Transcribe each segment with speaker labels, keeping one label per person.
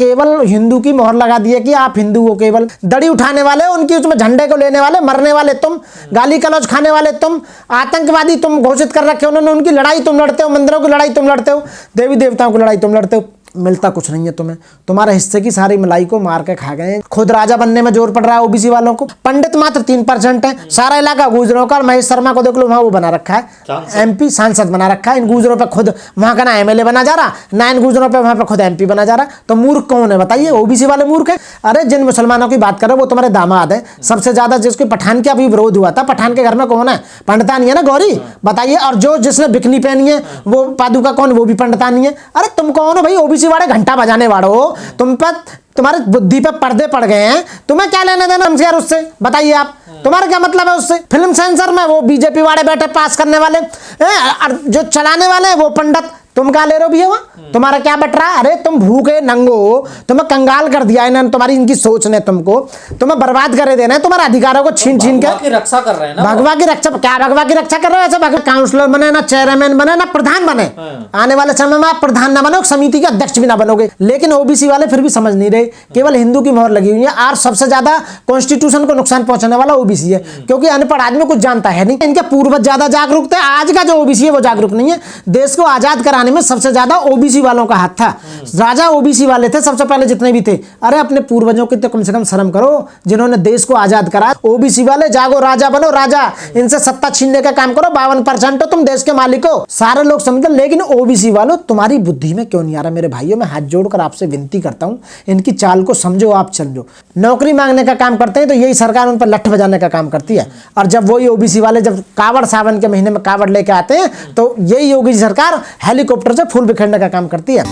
Speaker 1: केवल हिंदू की मोहर लगा दी है कि आप हिंदू हो, केवल दड़ी उठाने वाले, उनकी उसमें झंडे को लेने वाले, मरने वाले तुम, गाली गलौज खाने वाले तुम, आतंकवादी तुम घोषित कर रखे उन्होंने, उनकी लड़ाई तुम लड़ते हो, मंदिरों की लड़ाई तुम लड़ते हो, देवी देवताओं की लड़ाई तुम लड़ते हो। मिलता कुछ नहीं है तुम्हें, तुम्हारे हिस्से की सारी मलाई को मार के खा गए। खुद राजा बनने में जोर पड़ रहा है ओबीसी वालों को। पंडित मात्र 3% है, सारा इलाका गुजरों का। महेश शर्मा को देख लो, वहां वो बना रखा है एमपी, सांसद बना रखा है। इन गुजरों पे खुद वहां का ना एमएलए बना जा रहा, ना इन गुजरों पे वहां पे खुद एमपी बना जा रहा। तो मूर्ख कौन है बताइए? ओबीसी वाले मूर्ख है। अरे जिन मुसलमानों की बात करो वो तुम्हारे दामाद है। सबसे ज्यादा जिसके पठान का भी विरोध हुआ था, पठान के घर में कौन है? पंडितानी है ना, गौरी, बताइए। और जो जिसने बिकनी पहनी है वो पादुका कौन? वो भी पंडितानी है। अरे तुम कौन हो भाई? ओबीसी वाले घंटा बजाने वालों, तुम पे, तुम्हारे बुद्धि पे पर्दे पड़ गए हैं। तुम्हें क्या लेने देना हमसे यार उससे? बताइए आप, तुम्हारा क्या मतलब है उससे? फिल्म सेंसर में वो बीजेपी वाले बैठे पास करने वाले, जो चलाने वाले हैं वो पंडित। तुम क्या ले रहे हो भैया? वहां तुम्हारा क्या बट रहा है? अरे तुम भूखे नंगो हो, तुम्हें कंगाल कर दिया इन्होंने, तुम्हारी इनकी सोच ने तुमको, तुम्हें बर्बाद करे देना है, तुम्हारे अधिकारों को छीन छीन के
Speaker 2: रक्षा कर रहे हैं ना।
Speaker 1: भगवा की रक्षा क्या? भगवा की रक्षा कर रहे हो? ऐसे काउंसलर बने ना, चेयरमैन बने ना, प्रधान बने। आने वाले समय में आप प्रधान ना बनो, समिति के अध्यक्ष भी ना बनोगे। लेकिन ओबीसी वाले फिर भी समझ नहीं रहे, केवल हिंदू की मोहर लगी हुई है। और सबसे ज्यादा कॉन्स्टिट्यूशन को नुकसान पहुंचाने वाला ओबीसी है, क्योंकि अनपढ़ आदमी कुछ जानता है नहीं। इनके पूर्वज ज्यादा जागरूक थे, आज का जो ओबीसी है वो जागरूक नहीं है। देश को आजाद कराने में सबसे ज्यादा ओबीसी वालों का हाथ था। राजा ओबीसी वाले थे सबसे पहले जितने भी थे। अरे अपने पूर्वजों की तो कम से कम शर्म करो, जिन्होंने देश को आजाद करा। ओबीसी वाले जागो, राजा बनो राजा, इनसे सत्ता छीनने का काम करो। 52% हो तुम देश के मालिक हो, सारे लोग समझते। लेकिन ओबीसी वालों, तुम्हारी बुद्धि में क्यों नहीं आ रहा? मेरे भाइयों, मैं हाथ जोड़कर आपसे विनती करता हूं, इनकी चाल को समझो, आप समझो। नौकरी मांगने का काम करते हैं तो यही सरकार उन पर लठ बजाने का काम करती है। और जब वही ओबीसी वाले जब कावड़ सावन के महीने में कावड़ लेके आते हैं तो यही योगी सरकार हेलीकॉप्टर से फूल बिखेरने का काम करती है।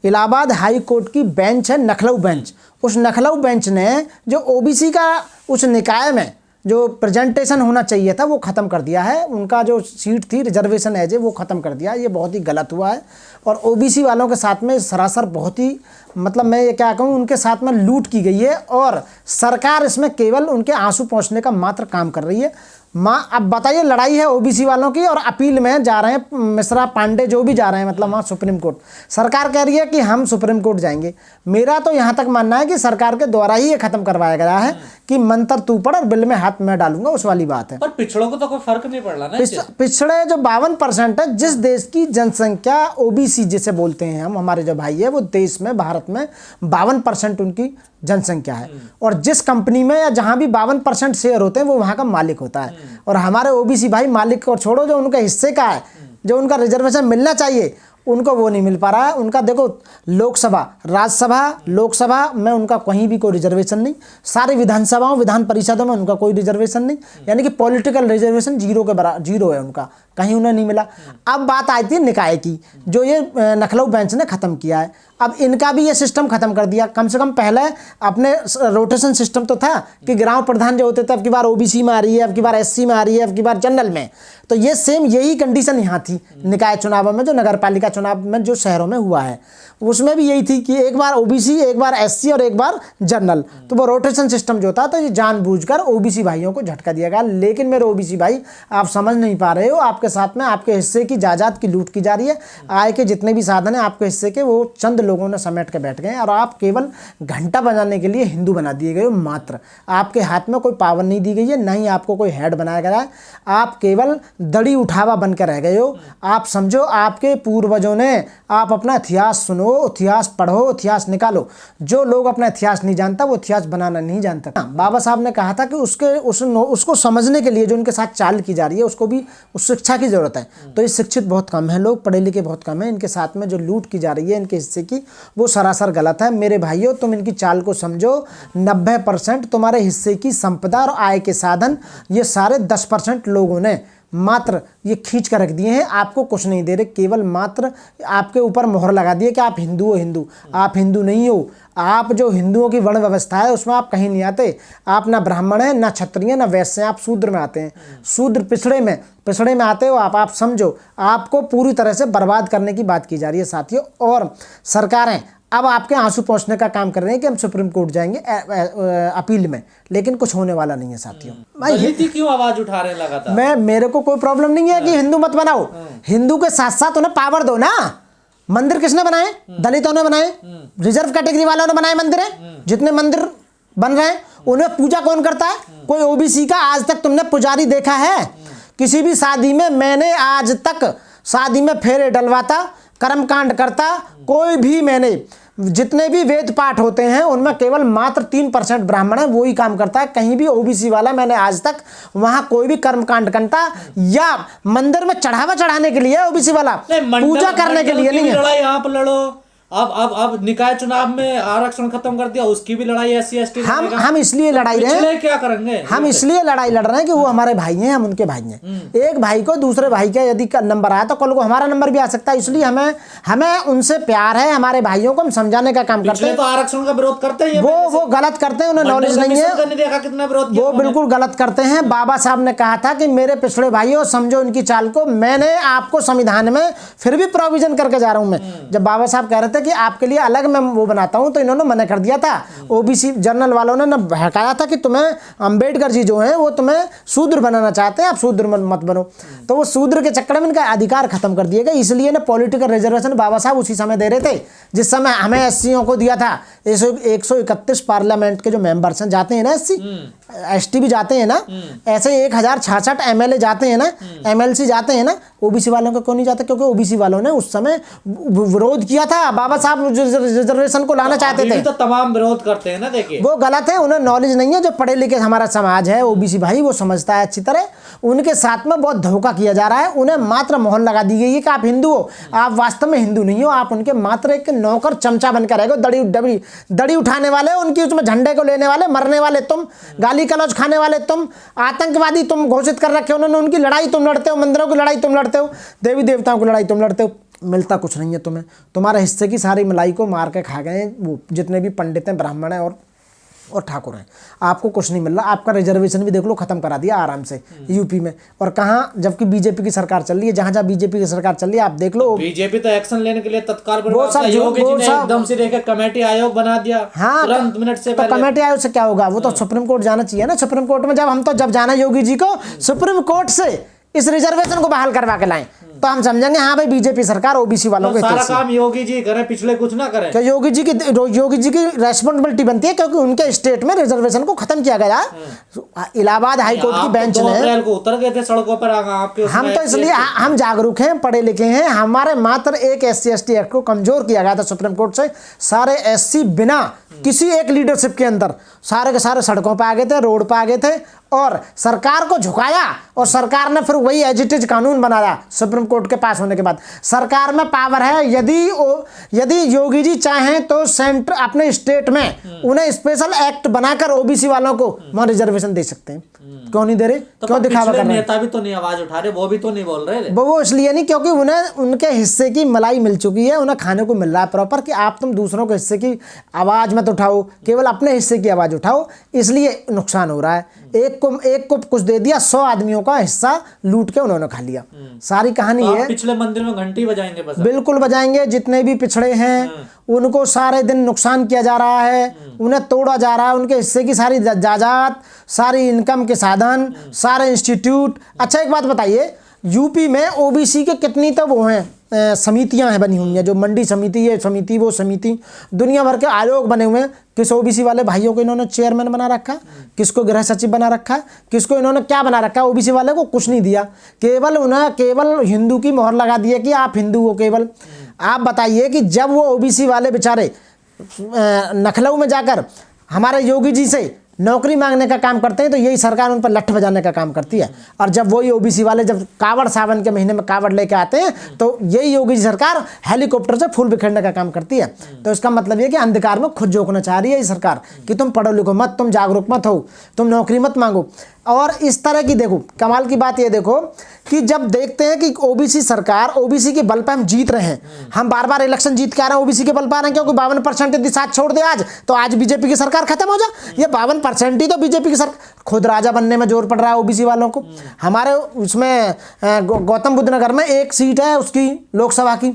Speaker 1: इलाहाबाद हाई कोर्ट की बेंच है नखलऊ बेंच। उस नखलऊ बेंच ने जो ओबीसी का उस निकाय में जो प्रेजेंटेशन होना चाहिए था वो ख़त्म कर दिया है। उनका जो सीट थी रिजर्वेशन एज वो ख़त्म कर दिया। ये बहुत ही गलत हुआ है और ओबीसी वालों के साथ में सरासर बहुत ही, मतलब मैं ये क्या कहूँ, उनके साथ में लूट की गई है और सरकार इसमें केवल उनके आंसू पोंछने का मात्र काम कर रही है। अब बताइए, लड़ाई है ओबीसी वालों की और अपील में जा रहे हैं मिश्रा पांडे जो भी जा रहे हैं, मतलब वहाँ सुप्रीम कोर्ट। सरकार कह रही है कि हम सुप्रीम कोर्ट जाएंगे। मेरा तो यहाँ तक मानना है कि सरकार के द्वारा ही ये खत्म करवाया गया है कि मंत्र तू पढ़ और बिल में हाथ मैं डालूंगा, उस वाली बात है।
Speaker 2: पर पिछड़ों को तो कोई फर्क नहीं पड़ रहा ना।
Speaker 1: पिछड़े जो 52% है, जिस देश की जनसंख्या ओबीसी जिसे बोलते हैं हम, हमारे जो भाई है, वो देश में भारत में 52% उनकी जनसंख्या है। और जिस कंपनी में या जहां भी 52% शेयर होते हैं वो वहां का मालिक होता है। और हमारे ओबीसी भाई मालिक को छोड़ो, जो उनके हिस्से का है, जो उनका रिजर्वेशन मिलना चाहिए, उनको वो नहीं मिल पा रहा है। उनका देखो, लोकसभा, राज्यसभा, लोकसभा में उनका कहीं भी कोई रिजर्वेशन नहीं। सारी विधानसभाओं, विधान परिषदों में उनका कोई रिजर्वेशन नहीं। यानी कि पॉलिटिकल रिजर्वेशन जीरो के बराबर, जीरो है उनका, कहीं उन्हें नहीं मिला। अब बात आई थी निकाय की, जो ये नखलऊ बेंच ने ख़त्म किया है। अब इनका भी ये सिस्टम खत्म कर दिया। कम से कम पहले अपने रोटेशन सिस्टम तो था कि ग्राम प्रधान जो होते थे, अब की बार ओबीसी में आ रही है, अब की बार एससी में आ रही है, अब की बार जनरल में। तो ये सेम यही कंडीशन यहाँ थी निकाय चुनाव में, जो नगर पालिका चुनाव में जो शहरों में हुआ है उसमें भी यही थी कि एक बार ओबीसी, एक बार एससी और एक बार जनरल। तो वो रोटेशन सिस्टम जो था, तो ये जानबूझकर ओबीसी भाइयों को झटका दिया गया। लेकिन मेरे ओबीसी भाई, आप समझ नहीं पा रहे हो, आपके साथ में आपके हिस्से की जायदाद की लूट की जा रही है। आय के जितने भी साधन हैं आपके हिस्से के, वो चंद लोगों ने समेट के बैठ गए और आप केवल घंटा बजाने के लिए हिंदू बना दिए गए हो मात्र। आपके हाथ में कोई पावर नहीं दी गई है, ना ही आपको कोई हेड बनाया गया है। आप केवल दड़ी उठावा बन कर रह गए हो। आप समझो, आपके पूर्वजों ने, आप अपना इतिहास सुनो, इतिहास पढ़ो, इतिहास निकालो। जो लोग अपना इतिहास नहीं जानता वो इतिहास बनाना नहीं जानता। बाबा साहब ने कहा था कि उसको समझने के लिए जो उनके साथ चाल की जा रही है, उसको भी उस शिक्षा की जरूरत है। तो ये शिक्षित बहुत कम है लोग, पढ़े लिखे बहुत कम है। इनके साथ में जो लूट की जा रही है इनके हिस्से की, वो सरासर गलत है। मेरे भाइयों, तुम इनकी चाल को समझो। 90% तुम्हारे हिस्से की संपदा और आय के साधन ये सारे 10% लोगों ने मात्र ये खींच कर रख दिए हैं। आपको कुछ नहीं दे रहे, केवल मात्र आपके ऊपर मोहर लगा दिए कि आप हिंदू हो। हिंदू, आप हिंदू नहीं हो। आप जो हिंदुओं की वर्ण व्यवस्था है उसमें आप कहीं नहीं आते। आप ना ब्राह्मण हैं, ना क्षत्रिय, ना वैश्य हैं, आप शूद्र में आते हैं। शूद्र पिछड़े में आते हो आप समझो। आपको पूरी तरह से बर्बाद करने की बात की जा रही है साथियों। और सरकारें अब आपके आंसू पहुंचने का काम कर रहे हैं कि हम सुप्रीम कोर्ट जाएंगे अपील में, लेकिन कुछ होने वाला नहीं है साथियों।
Speaker 2: दलित ही क्यों आवाज उठा रहे हैं लगातार?
Speaker 1: मेरे को कोई प्रॉब्लम नहीं है कि हिंदू मत बनाओ, हिंदू के साथ साथ उन्हें पावर दो ना। मंदिर किसने बनाए? दलितों ने बनाए, रिजर्व कैटेगरी वालों ने बनाए मंदिर है। जितने मंदिर बन रहे हैं उन्हें पूजा कौन करता है? कोई ओबीसी का आज तक तुमने पुजारी देखा है? किसी भी शादी में मैंने आज तक शादी में फेरे डलवाता, कर्मकांड करता, कोई भी मैंने जितने भी वेद पाठ होते हैं उनमें केवल मात्र 3% ब्राह्मण है, वो ही काम करता है। कहीं भी ओबीसी वाला मैंने आज तक वहां कोई भी कर्मकांड करता या मंदिर में चढ़ावा चढ़ाने के लिए ओबीसी वाला, पूजा करने के लिए नहीं है।
Speaker 2: लड़ाई आप लड़ो। अब निकाय चुनाव में आरक्षण खत्म कर दिया, उसकी भी लड़ाई SC ST
Speaker 1: हम इसलिए लड़ाई रहे हैं,
Speaker 2: क्या करेंगे?
Speaker 1: हम इसलिए लड़ाई लड़ रहे हैं कि वो हमारे भाई हैं, हम उनके भाई हैं। एक भाई को दूसरे भाई का यदि नंबर आया तो कल को हमारा नंबर भी आ सकता है। इसलिए हमें उनसे प्यार है, हमारे भाइयों को हम समझाने का काम करते हैं।
Speaker 2: तो आरक्षण का विरोध करते हैं,
Speaker 1: वो गलत करते हैं, उन्हें नॉलेज नहीं है,
Speaker 2: देखा कितना विरोध,
Speaker 1: वो बिल्कुल गलत करते हैं। बाबा साहब ने कहा था कि मेरे पिछड़े भाइयों समझो इनकी चाल को, मैंने आपको संविधान में फिर भी प्रोविजन करके जा रहा हूं मैं। जब बाबा साहब कह रहे थे कि आपके लिए अलग मैं वो बनाता हूं तो इन्होंने मना कर दिया था। ओबीसी जनरल वालों ने बहकाया था कि तुम्हें अंबेडकर जी जो हैं वो तुम्हें शूद्र बनाना चाहते हैं, आप शूद्र मत बनो। तो वो शूद्र के चक्कर में इनका अधिकार खत्म कर दिए गए। इसलिए ना पॉलिटिकल रिजर्वेशन बाबा साहब उसी समय दे रहे थे जिस समय हमें एससीओं को दिया था। 131 पार्लियामेंट के जो मेंबर्स हैं जाते हैं ना, SC ST भी जाते हैं ना, ऐसे 1066 MLA जाते हैं ना, MLC जाते हैं ना, ओबीसी वालों को क्यों नहीं जाते? क्योंकि ओबीसी वालों ने उस समय विरोध किया था। बाबा साहब रिजर्वेशन को लाना चाहते थे।
Speaker 2: तो तमाम विरोध करते हैं ना, देखिए
Speaker 1: वो गलत है, उन्हें नॉलेज नहीं है। जो पढ़े लिखे हमारा समाज है ओबीसी भाई वो समझता है अच्छी तरह, उनके साथ में बहुत धोखा किया जा रहा है। उन्हें मात्र मोहर लगा दी गई है कि आप हिंदू हो, आप वास्तव में हिंदू नहीं हो, आप उनके मात्र एक नौकर चमचा बनकर रहेगा। दड़ी उठाने वाले, उनकी उसमें झंडे को लेने वाले, मरने वाले तुम, गाली गलौज खाने वाले तुम, आतंकवादी तुम घोषित कर रखे उन्होंने। उनकी लड़ाई तुम लड़ते हो, मंदिरों की लड़ाई तुम लड़ते हो, देवी देवताओं की लड़ाई तुम लड़ते हो। मिलता कुछ नहीं है तुम्हें, तुम्हारे हिस्से की सारी मलाई को मार के खा गए वो जितने भी पंडित हैं, ब्राह्मण हैं और ठाकुर हैं। आपको कुछ नहीं मिल रहा। आपका रिजर्वेशन भी देख लो खत्म करा दिया आराम से यूपी में, और कहाँ, जबकि बीजेपी की सरकार चल रही है। जहां जहां बीजेपी की सरकार चल रही है आप देख लो,
Speaker 2: बीजेपी तो एक्शन लेने के लिए तत्काल
Speaker 1: योगी जी ने
Speaker 2: एकदम से देखा कमेटी आयोग बना दिया।
Speaker 1: हाँ,
Speaker 2: तुरंत मिनट से
Speaker 1: तो कमेटी आयोग से क्या होगा? वो तो सुप्रीम कोर्ट जाना चाहिए ना। सुप्रीम कोर्ट में जब जाना योगी जी को सुप्रीम कोर्ट से इस रिजर्वेशन को बहाल करवा के लाएं तो हम समझेंगे हाँ भाई बीजेपी सरकार ओबीसी वालों के
Speaker 2: सारा काम योगी जी करें, पिछले कुछ ना करें।
Speaker 1: तो योगी जी की रेस्पॉन्सिबिलिटी बनती है, क्योंकि उनके स्टेट में रिजर्वेशन को खत्म किया गया। इलाहाबाद हाई कोर्ट की बेंच ने,
Speaker 2: 2 अप्रैल को उतर गए थे सड़कों पर आपके।
Speaker 1: हम तो इसलिए हम जागरूक हैं, पढ़े लिखे हैं। हमारे मात्र एक SC ST एक्ट को कमजोर किया गया था सुप्रीम कोर्ट से। सारे SC बिना किसी एक लीडरशिप के अंदर सारे के सारे सड़कों पर आ गए थे, रोड पर आ गए थे, और सरकार को झुकाया, और सरकार ने फिर वही एजिटेज कानून बनाया सुप्रीम कोर्ट के पास होने के बाद। सरकार में पावर है, यदि योगी जी चाहें तो सेंटर अपने स्टेट में उन्हें स्पेशल एक्ट बनाकर ओबीसी वालों को वहां रिजर्वेशन दे सकते हैं। क्यों नहीं दे रहे?
Speaker 2: तो
Speaker 1: क्यों दिखावा कर रहे हैं?
Speaker 2: नेता भी तो नहीं आवाज उठा रहे, वो भी तो नहीं बोल रहे।
Speaker 1: वो इसलिए नहीं क्योंकि उन्हें उनके हिस्से की मलाई मिल चुकी है, उन्हें खाने को मिल रहा है प्रॉपर, कि आप तुम दूसरों के हिस्से की आवाज मत उठाओ, केवल अपने हिस्से की आवाज उठाओ। इसलिए नुकसान हो रहा है। एक को कुछ दे दिया, 100 आदमियों का हिस्सा लूट के उन्होंने खा लिया। सारी कहानी है।
Speaker 2: पिछले मंदिर में घंटी बजाएंगे बस।
Speaker 1: बिल्कुल बजाएंगे। जितने भी पिछड़े हैं उनको सारे दिन नुकसान किया जा रहा है, उन्हें तोड़ा जा रहा है, उनके हिस्से की सारी जायदाद, सारी इनकम के साधन, सारे इंस्टीट्यूट। अच्छा एक बात बताइए, यूपी में ओबीसी के कितनी तो वो हैं समितियां हैं बनी हुई हैं, जो मंडी समिति, ये समिति, वो समिति, दुनिया भर के आयोग बने हुए हैं। किस ओबीसी वाले भाइयों को इन्होंने चेयरमैन बना रखा, किसको गृह सचिव बना रखा, किसको इन्होंने क्या बना रखा है? ओबीसी वाले को कुछ नहीं दिया, केवल हिंदू की मोहर लगा दी है कि आप हिंदू हो केवल। आप बताइए कि जब वो ओबीसी वाले बेचारे लखनऊ में जाकर हमारे योगी जी से नौकरी मांगने का काम करते हैं तो यही सरकार उन पर लठ बजाने का काम करती है। और जब वही ओबीसी वाले जब कावड़ सावन के महीने में कावड़ लेके आते हैं तो यही योगी सरकार हेलीकॉप्टर से फूल बिखेरने का काम करती है। तो इसका मतलब ये कि अंधकार में खुद झोंकना चाह रही है ये सरकार कि तुम पढ़ो लिखो मत, तुम जागरूक मत हो, तुम नौकरी मत मांगो। और इस तरह की देखो कमाल की बात ये देखो कि जब देखते हैं कि ओबीसी सरकार, ओबीसी के बल पर हम जीत रहे हैं, हम बार बार इलेक्शन जीत के आ रहे हैं, ओबीसी के बल पर आ रहे हैं, क्योंकि 52% यदि साथ छोड़ दे आज तो आज बीजेपी की सरकार खत्म हो जाए। ये 52% ही तो बीजेपी की सरकार, खुद राजा बनने में जोर पड़ रहा है ओबीसी वालों को। हमारे उसमें गौतम बुद्ध नगर में 1 सीट है उसकी लोकसभा की,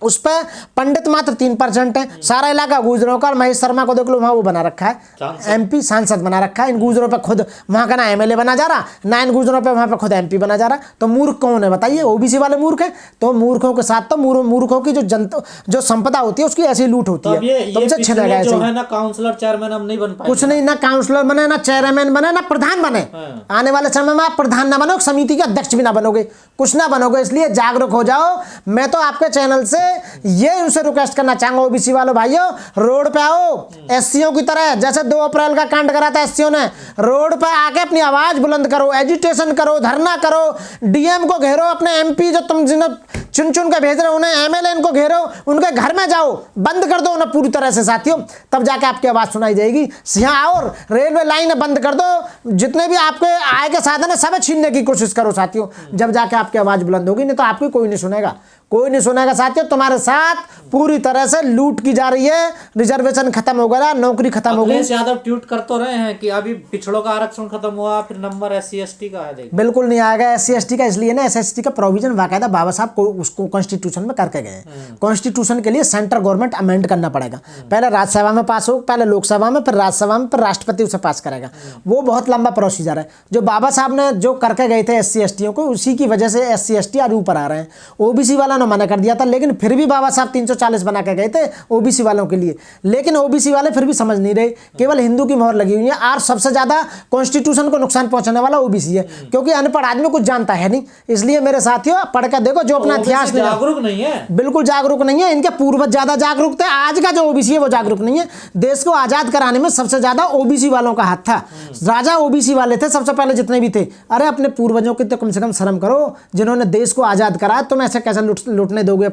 Speaker 1: उस पर पंडित मात्र 3% है। सारा इलाका गुजरों का, महेश शर्मा को देख लो वहाँ वो बना रखा है MP सांसद बना रखा है। इन गुजरों पे खुद वहाँ का ना MLA बना जा रहा, ना इन गुजरों पे वहाँ पे खुद MP बना जा रहा। तो मूर्ख कौन है बताइए? OBC वाले मूर्ख है। तो मूर्खों के साथ तो मूर्खों की जो संपदा होती है उसकी ऐसी लूट होती है, तुमसे छिनेगा ऐसे।
Speaker 2: जो है ना काउंसलर चेयरमैन हम नहीं बन पाए,
Speaker 1: कुछ नहीं, ना काउंसलर बने, ना चेयरमैन बने, ना प्रधान बने। आने वाले समय में आप प्रधान ना बनो, समिति के अध्यक्ष भी ना बनोगे, कुछ ना बनोगे। इसलिए जागरूक हो जाओ। मैं तो आपके चैनल से ये उनसे रिक्वेस्ट करना चाहूंगा, OBC वालों भाइयों, रोड पे आओ SCO की तरह। जैसे 2 अप्रैल का कांड करा था SCO ने, रोड पे आके अपनी आवाज बुलंद करो, एजिटेशन करो, धरना करो, DM को घेरो, अपने MP जो तुम जिन्हें चुन चुन के भेज रहे हो उन्हें, MLA इनको घेरो, उनके घर में जाओ, बंद कर दो उन्हें पूरी तरह से साथियों, तब जाके आपकी आवाज सुनाई देगी। यहाँ और रेलवे लाइन बंद कर दो, जितने भी आपके आय के साधन है सब छीनने की कोशिश करो साथियों, जब जाके आपकी आवाज बुलंद होगी। नहीं तो आपकी कोई नहीं सुनेगा, कोई नहीं सुनेगा साथियों। तुम्हारे साथ पूरी तरह से लूट की जा रही है। रिजर्वेशन खत्म हो गया, नौकरी खत्म हो गई।
Speaker 2: अखिलेश यादव ट्वीट कर तो रहे हैं कि अभी पिछड़ों का आरक्षण खत्म हुआ, फिर नंबर SC ST का है।
Speaker 1: बिल्कुल नहीं आएगा SC ST का, इसलिए ना SST का प्रोविजन बाकायदा बाबा साहब को उसको कॉन्स्टिट्यूशन में करके गए। कॉन्स्टिट्यूशन के लिए सेंट्रल गवर्नमेंट अमेंड करना पड़ेगा। पहले राज्यसभा में पास हो, पहले लोकसभा में, फिर राज्यसभा में, फिर राष्ट्रपति उसे पास करेगा। वो बहुत लंबा प्रोसीजर है। जो बाबा साहब ने जो करके गए थे SC ST को, उसी की वजह से SC ST आज ऊपर आ रहे हैं। OBC वाला ने मना कर दिया था, लेकिन फिर भी बाबा साहब 340 बना के गए थे OBC वालों के लिए। लेकिन OBC वाले फिर भी समझ नहीं रहे, केवल हिंदू की मोहर लगी हुई है। और सबसे ज्यादा कॉन्स्टिट्यूशन को नुकसान पहुंचाने वाला OBC है, क्योंकि अनपढ़ आदमी कुछ जानता है नहीं। इसलिए मेरे साथियों पढ़ कर देखो, जो अपना इतिहास
Speaker 2: जागरूक नहीं है,
Speaker 1: बिल्कुल जागरूक नहीं है। इनके पूर्वज ज्यादा जागरूक थे, आज का जो OBC है वो जागरूक नहीं है। देश को आजाद कराने में सबसे ज्यादा OBC वालों का हाथ था। राजा OBC वाले थे सबसे पहले जितने भी थे। अरे अपने पूर्वजों की तो कम से कम शर्म करो, जिन्होंने देश को आजाद कराया। तुम ऐसे कैसे लूटने दोगे?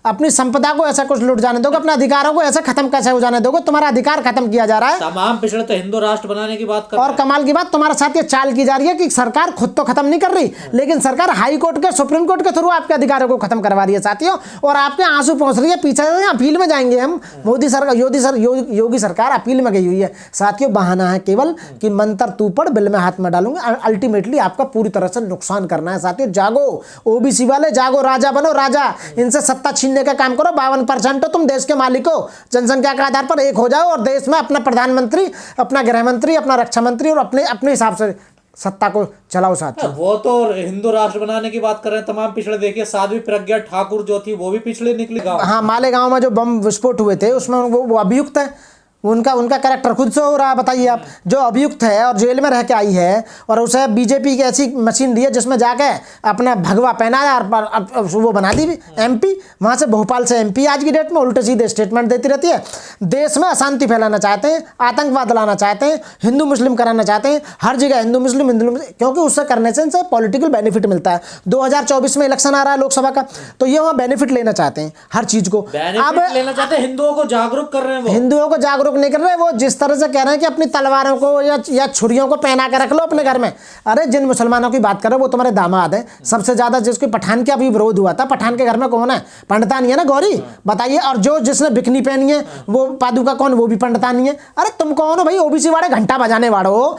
Speaker 1: अपनी संपदा को ऐसा कुछ लूट जाने दोगे? अपने अधिकारों को ऐसा खत्म कैसे हो जाने दोगे? तुम्हारा अधिकार खत्म किया जा रहा है।
Speaker 2: तमाम पिछड़े तो हिंदू राष्ट्र बनाने की बात कर
Speaker 1: और कमाल की बात, तुम्हारे साथ ये चाल की जा रही है कि सरकार खुद तो खत्म नहीं कर रही, लेकिन सरकार हाई कोर्ट के, सुप्रीम कोर्ट के थ्रू आपके अधिकारों को खत्म करवा रही है साथियों। और आपके आंसू पहुंच रही है, पीछे अपील में जाएंगे हम। मोदी सरकार, योगी सरकार अपील में गई हुई है साथियों। बहाना है केवल कि मंत्र तू पढ़, बिल में हाथ में डालूंगा। अल्टीमेटली आपका पूरी तरह से नुकसान करना है साथियों। जागो OBC वाले, जागो, राजा बनो राजा। इनसे सत्ता छीनने का काम करो। 52% हो तुम देश के मालिक हो। जनसंख्या के आधार पर एक हो जाओ और देश में अपना प्रधानमंत्री, अपना गृह मंत्री, अपना रक्षा मंत्री और अपने हिसाब से सत्ता को चलाओ साथियों।
Speaker 2: वो तो हिंदू राष्ट्र बनाने की बात कर रहे हैं। तमाम पिछड़े देखिए, साध्वी प्रज्ञा ठाकुर जो थी वो भी पिछड़े निकली गाँव।
Speaker 1: हाँ, मालेगांव में जो बम विस्फोट हुए थे उसमें वो अभियुक्त है। उनका कैरेक्टर खुद से हो रहा है। बताइए आप, जो अभियुक्त है और जेल में रह के आई है और उसे बीजेपी की ऐसी मशीन दी है जिसमें जाके अपना भगवा पहनाया और वो बना दी MP। वहाँ से भोपाल से MP आज की डेट में उल्टे सीधे स्टेटमेंट देती रहती है। देश में अशांति फैलाना चाहते हैं, आतंकवाद लाना चाहते हैं, हिंदू मुस्लिम कराना चाहते हैं। हर जगह हिंदू मुस्लिम, क्योंकि उससे करने से इनसे पॉलिटिकल बेनिफिट मिलता है। 2024 में इलेक्शन आ रहा है लोकसभा का, तो ये वहाँ बेनिफिट लेना चाहते हैं हर चीज को।
Speaker 2: अब लेना चाहते हैं, हिंदुओं को जागरूक कर रहे हैं।
Speaker 1: हिंदुओं को जागरूक नहीं कर रहे, वो जिस तरह से कह रहे हैं कि अपनी तलवारों को या छुरियों को पहना के रख लो अपने घर में। अरे जिन मुसलमानों की बात कर रहे हो वो तुम्हारे दामाद हैं। सबसे ज्यादा जिसको पठान के अभी विरोध हुआ था, पठान के घर में कौन है? पंडितानी है ना, गौरी, बताइए। और जिसने बिकनी पहनी है वो पादुका कौन? वो भी पंडितानी है। अरे तुम कौन हो भाई? OBC वाले घंटा बजाने वाले हो।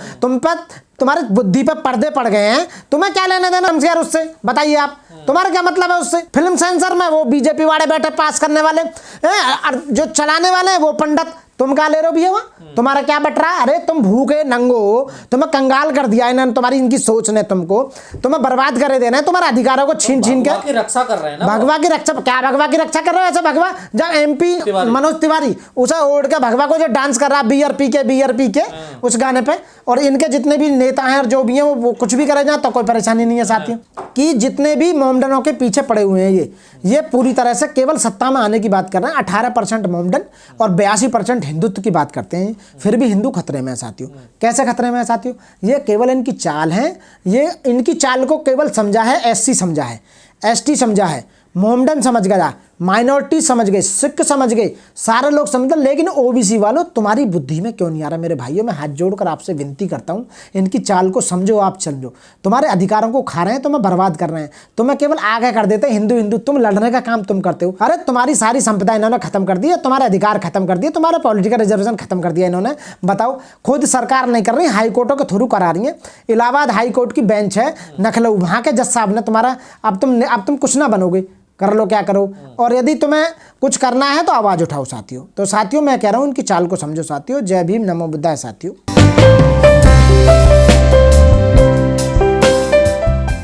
Speaker 1: तुम्हारे बुद्धि पे पर्दे पड़ गए हैं। तुम्हें क्या लेने देना हमसे यार उससे? बताइए आप, तुम्हारा क्या मतलब है उससे? फिल्म सेंसर में वो BJP वाले बैठे पास करने वाले, जो चलाने वाले हैं वो पंडित। तुम क्या ले रहे हो भैया? वहाँ तुम्हारा क्या बट रहा है? अरे तुम भूखे नंगो हो, तुम्हें कंगाल कर दिया इन्होंने। तुम्हारी इनकी सोच ने तुम्हें बर्बाद कर देना है। तुम्हारे अधिकारों को छीन के
Speaker 2: रक्षा कर रहे हैं ना।
Speaker 1: भगवा की रक्षा क्या? भगवा की रक्षा कर रहे हो ऐसे? भगवा जब MP मनोज तिवारी उसे ओढ़ के भगवा को जो डांस कर रहा है बियर पी के उस गाने पे, और इनके जितने भी नेता हैं और जो भी हैं वो कुछ भी करे जाए तो कोई परेशानी नहीं है साथियों। कि जितने भी मोमडनों के पीछे पड़े हुए हैं ये पूरी तरह से केवल सत्ता में आने की बात कर रहे हैं। 18% मोमडन और 82% हिंदुत्व की बात करते हैं। फिर भी हिंदू खतरे में है साथियों। कैसे खतरे में है साथियों? ये केवल इनकी चाल है। ये इनकी चाल को केवल समझा है SC समझा है, ST समझा है, मोमडन समझ गया, माइनॉरिटी समझ गए, सिख समझ गए, सारे लोग समझ गए। लेकिन OBC वालों तुम्हारी बुद्धि में क्यों नहीं आ रहा? मेरे भाइयों, मैं हाथ जोड़कर आपसे विनती करता हूँ, इनकी चाल को समझो, आप समझो। तुम्हारे अधिकारों को खा रहे हैं, तुम्हें बर्बाद कर रहे हैं, तुम्हें केवल आगे कर देते हैं। हिंदू तुम लड़ने का काम तुम करते हो। अरे तुम्हारी सारी संपदा इन्होंने खत्म कर दी है, तुम्हारे अधिकार खत्म कर दिए, तुम्हारे पॉलिटिकल रिजर्वेशन खत्म कर दिया इन्होंने। बताओ, खुद सरकार नहीं कर रही, हाई कोर्टों के थ्रू करा रही है। इलाहाबाद हाई कोर्ट की बेंच है लखनऊ, वहाँ के जज साहब ने तुम्हारा अब तुम कुछ ना बनोगे। कर लो क्या करो, और यदि तुम्हें कुछ करना है तो आवाज़ उठाओ साथियों। तो साथियों मैं कह रहा हूँ इनकी चाल को समझो साथियों। जय भीम, नमो बुद्धाय साथियों।